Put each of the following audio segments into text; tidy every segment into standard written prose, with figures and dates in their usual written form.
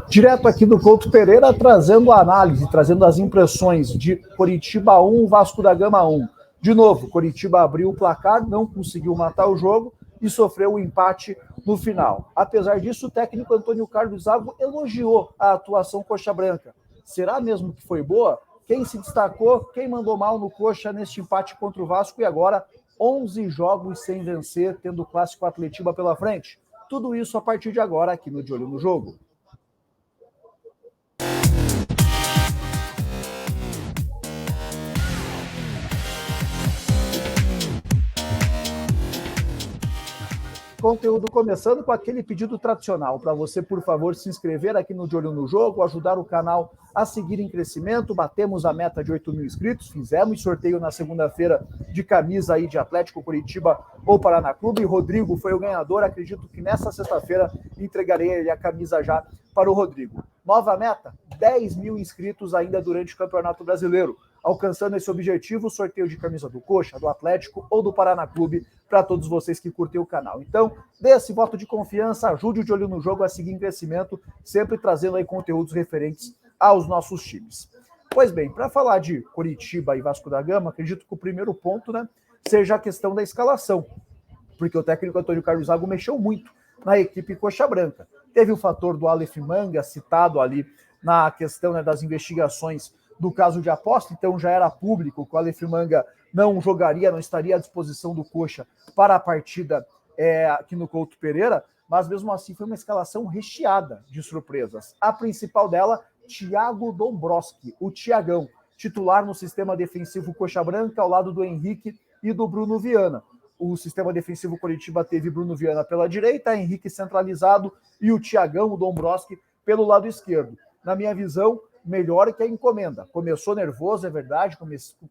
Direto aqui do Couto Pereira, trazendo a análise, trazendo as impressões de Coritiba 1, Vasco da Gama 1. De novo, Coritiba abriu o placar, não conseguiu matar o jogo e sofreu o empate no final. Apesar disso, o técnico Antônio Carlos Zago elogiou a atuação coxa branca. Será mesmo que foi boa? Quem se destacou, quem mandou mal no coxa neste empate contra o Vasco e agora 11 jogos sem vencer, tendo o Clássico Atletiba pela frente? Tudo isso a partir de agora aqui no De Olho no Jogo. Conteúdo começando com aquele pedido tradicional para você, por favor, se inscrever aqui no De Olho no Jogo, ajudar o canal a seguir em crescimento. Batemos a meta de 8 mil inscritos, fizemos sorteio na segunda-feira de camisa aí de Atlético, Coritiba ou Paraná Clube. Rodrigo foi o ganhador, acredito que nessa sexta-feira entregarei a camisa já para o Rodrigo. Nova meta, 10 mil inscritos ainda durante o Campeonato Brasileiro. Alcançando esse objetivo, sorteio de camisa do Coxa, do Atlético ou do Paraná Clube para todos vocês que curtem o canal. Então, dê esse voto de confiança, ajude o De Olho no Jogo a seguir em crescimento, sempre trazendo aí conteúdos referentes aos nossos times. Pois bem, para falar de Coritiba e Vasco da Gama, acredito que o primeiro ponto, seja a questão da escalação, porque o técnico Antônio Carlos Zago mexeu muito na equipe coxa branca. Teve o fator do Aleph Manga citado ali na questão das investigações do caso de aposta, então já era público que o Aleph Manga não jogaria, não estaria à disposição do Coxa para a partida aqui no Couto Pereira, mas mesmo assim foi uma escalação recheada de surpresas. A principal dela, Thiago Dombrowski, o Thiagão, titular no sistema defensivo coxa branca, ao lado do Henrique e do Bruno Viana. O sistema defensivo Coritiba teve Bruno Viana pela direita, Henrique centralizado e o Thiagão, o Dombrowski, pelo lado esquerdo. Na minha visão, melhor que a encomenda. Começou nervoso, é verdade,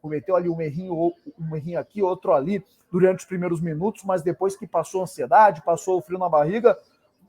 cometeu ali um errinho aqui, outro ali, durante os primeiros minutos, mas depois que passou a ansiedade, passou o frio na barriga,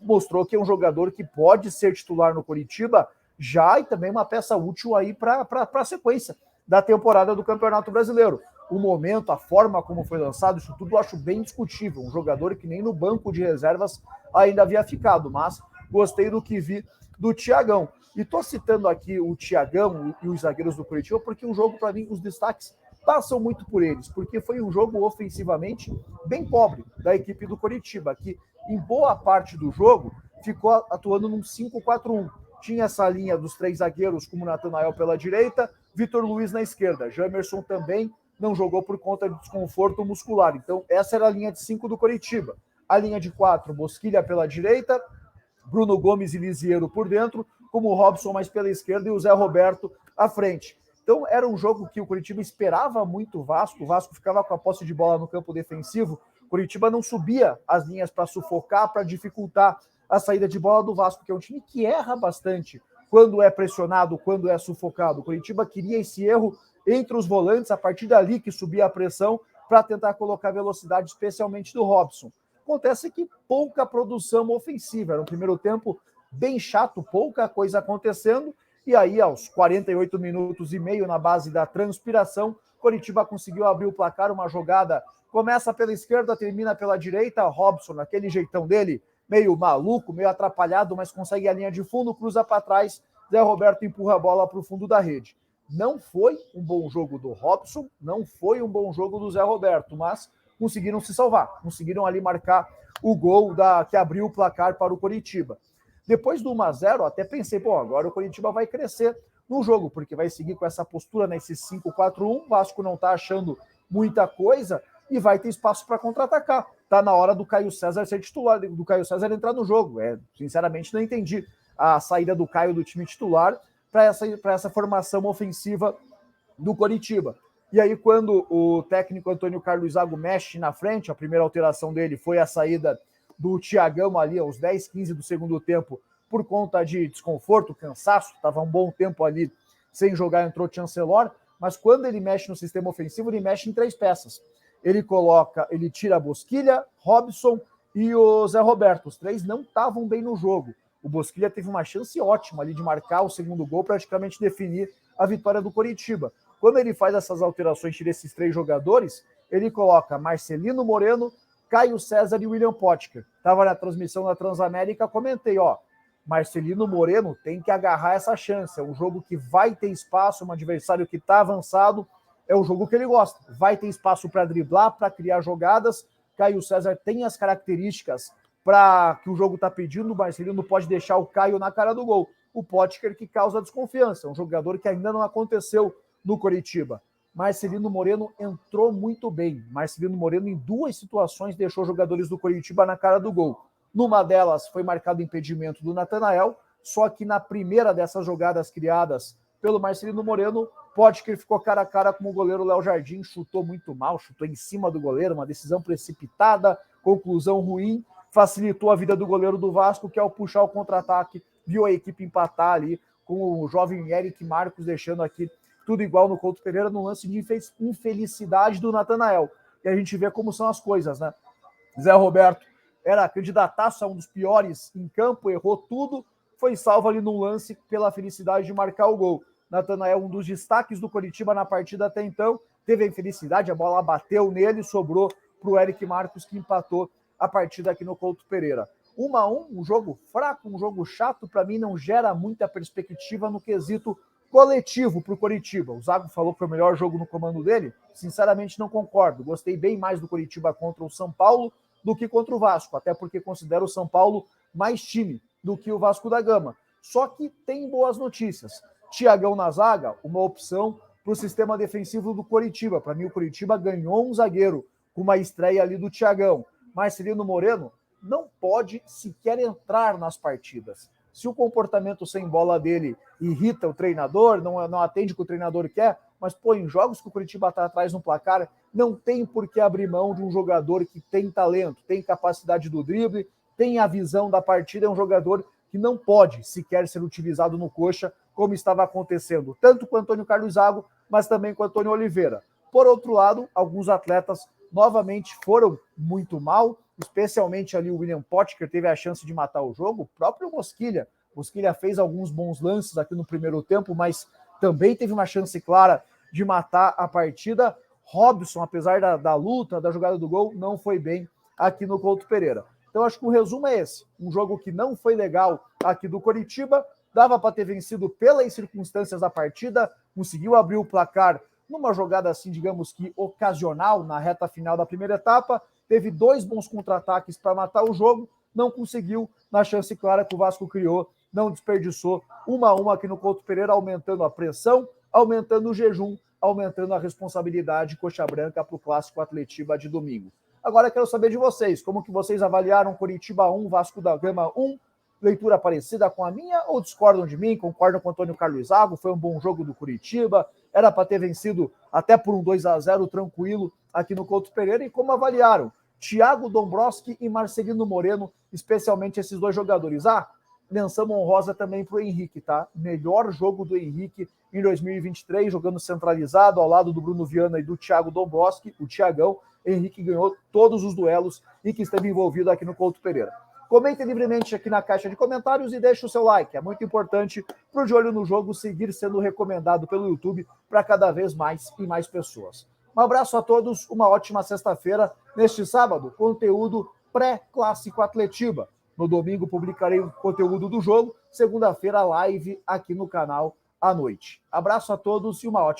mostrou que é um jogador que pode ser titular no Coritiba já, e também uma peça útil aí para a sequência da temporada do Campeonato Brasileiro. O momento, a forma como foi lançado, isso tudo eu acho bem discutível. Um jogador que nem no banco de reservas ainda havia ficado, mas gostei do que vi do Thiagão. E estou citando aqui o Thiagão e os zagueiros do Coritiba porque o jogo, para mim, os destaques passam muito por eles, porque foi um jogo ofensivamente bem pobre da equipe do Coritiba, que em boa parte do jogo ficou atuando num 5-4-1. Tinha essa linha dos três zagueiros, como Natanael pela direita, Vitor Luiz na esquerda. Jamerson também não jogou por conta de desconforto muscular. Então, essa era a linha de 5 do Coritiba. A linha de 4, Bosquilha pela direita, Bruno Gomes e Lisiero por dentro, como o Robson mais pela esquerda e o Zé Roberto à frente. Então, era um jogo que o Coritiba esperava muito o Vasco ficava com a posse de bola no campo defensivo, o Coritiba não subia as linhas para sufocar, para dificultar a saída de bola do Vasco, que é um time que erra bastante quando é pressionado, quando é sufocado. O Coritiba queria esse erro entre os volantes, a partir dali que subia a pressão, para tentar colocar velocidade, especialmente do Robson. Acontece que pouca produção ofensiva, era um primeiro tempo bem chato, pouca coisa acontecendo, e aí aos 48 minutos e meio na base da transpiração, Coritiba conseguiu abrir o placar, uma jogada, começa pela esquerda, termina pela direita, Robson, naquele jeitão dele, meio maluco, meio atrapalhado, mas consegue a linha de fundo, cruza para trás, Zé Roberto empurra a bola para o fundo da rede. Não foi um bom jogo do Robson, não foi um bom jogo do Zé Roberto, mas conseguiram se salvar, conseguiram ali marcar o gol que abriu o placar para o Coritiba. Depois do 1-0, até pensei, agora o Coritiba vai crescer no jogo, porque vai seguir com essa postura nesse 5-4-1, o Vasco não está achando muita coisa e vai ter espaço para contra-atacar. Está na hora do Caio César ser titular, do Caio César entrar no jogo. Sinceramente, não entendi a saída do Caio do time titular para essa formação ofensiva do Coritiba. E aí, quando o técnico Antônio Carlos Zago mexe na frente, a primeira alteração dele foi a saída do Thiagão ali aos 10, 15 do segundo tempo, por conta de desconforto, cansaço, estava um bom tempo ali sem jogar, entrou Chancellor, mas quando ele mexe no sistema ofensivo, ele mexe em 3 peças. Ele tira a Bosquilha, Robson e o Zé Roberto. Os 3 não estavam bem no jogo. O Bosquilha teve uma chance ótima ali de marcar o segundo gol, praticamente definir a vitória do Coritiba. Quando ele faz essas alterações, tira esses 3 jogadores, ele coloca Marcelino Moreno, Caio César e William Potker. Estava na transmissão da Transamérica, comentei, Marcelino Moreno tem que agarrar essa chance. É um jogo que vai ter espaço, um adversário que está avançado, é o jogo que ele gosta. Vai ter espaço para driblar, para criar jogadas. Caio César tem as características para que o jogo está pedindo. O Marcelino pode deixar o Caio na cara do gol. O Potker que causa desconfiança. Um jogador que ainda não aconteceu no Coritiba. Marcelino Moreno entrou muito bem. Marcelino Moreno, em 2 situações, deixou jogadores do Coritiba na cara do gol. Numa delas foi marcado impedimento do Natanael, só que na primeira dessas jogadas criadas pelo Marcelino Moreno, Potker ficou cara a cara com o goleiro Léo Jardim, chutou muito mal, chutou em cima do goleiro, uma decisão precipitada, conclusão ruim, facilitou a vida do goleiro do Vasco, que ao puxar o contra-ataque, viu a equipe empatar ali, com o jovem Eric Marcos deixando aqui tudo igual no Couto Pereira, no lance de infelicidade do Natanael. E a gente vê como são as coisas, né? Zé Roberto era candidataço a um dos piores em campo, errou tudo, foi salvo ali no lance pela felicidade de marcar o gol. Natanael, um dos destaques do Coritiba na partida até então, teve a infelicidade, a bola bateu nele, sobrou para o Eric Marcos, que empatou a partida aqui no Couto Pereira. 1-1, um jogo fraco, um jogo chato, para mim não gera muita perspectiva no quesito coletivo para o Coritiba. O Zago falou que foi o melhor jogo no comando dele, sinceramente não concordo. Gostei bem mais do Coritiba contra o São Paulo do que contra o Vasco, até porque considero o São Paulo mais time do que o Vasco da Gama. Só que tem boas notícias. Thiagão na zaga, uma opção para o sistema defensivo do Coritiba. Para mim, o Coritiba ganhou um zagueiro com uma estreia ali do Thiagão. Marcelino Moreno não pode sequer entrar nas partidas. Se o comportamento sem bola dele irrita o treinador, não atende o que o treinador quer, mas, pô, em jogos que o Coritiba está atrás no placar, não tem por que abrir mão de um jogador que tem talento, tem capacidade do drible, tem a visão da partida, é um jogador que não pode sequer ser utilizado no coxa, como estava acontecendo, tanto com o Antônio Carlos Zago, mas também com o Antônio Oliveira. Por outro lado, alguns atletas novamente foram muito mal, especialmente ali o William Potker teve a chance de matar o jogo, o próprio Mosquilha. Mosquilha fez alguns bons lances aqui no primeiro tempo, mas também teve uma chance clara de matar a partida. Robson, apesar da luta, da jogada do gol, não foi bem aqui no Couto Pereira. Então acho que o resumo é esse, um jogo que não foi legal aqui do Coritiba, dava para ter vencido pelas circunstâncias da partida, conseguiu abrir o placar numa jogada assim, digamos que ocasional, na reta final da primeira etapa, teve 2 bons contra-ataques para matar o jogo, não conseguiu, na chance clara que o Vasco criou, não desperdiçou, 1-1 aqui no Couto Pereira, aumentando a pressão, aumentando o jejum, aumentando a responsabilidade coxa branca para o Clássico Atletiba de domingo. Agora quero saber de vocês, como que vocês avaliaram Coritiba 1, Vasco da Gama 1, leitura parecida com a minha ou discordam de mim, concordam com o Antônio Carlos Zago, foi um bom jogo do Coritiba, era para ter vencido até por um 2-0 tranquilo aqui no Couto Pereira, e como avaliaram Thiago Dombrowski e Marcelino Moreno, especialmente esses 2 jogadores. Menção honrosa também para o Henrique, tá? Melhor jogo do Henrique em 2023, jogando centralizado ao lado do Bruno Viana e do Thiago Dombrowski, o Thiagão. Henrique ganhou todos os duelos e que esteve envolvido aqui no Couto Pereira. Comente livremente aqui na caixa de comentários e deixe o seu like. É muito importante para o De Olho no Jogo seguir sendo recomendado pelo YouTube para cada vez mais e mais pessoas. Um abraço a todos, uma ótima sexta-feira. Neste sábado, conteúdo pré-Clássico Atletiba. No domingo publicarei o conteúdo do jogo. Segunda-feira, live aqui no canal à noite. Abraço a todos e uma ótima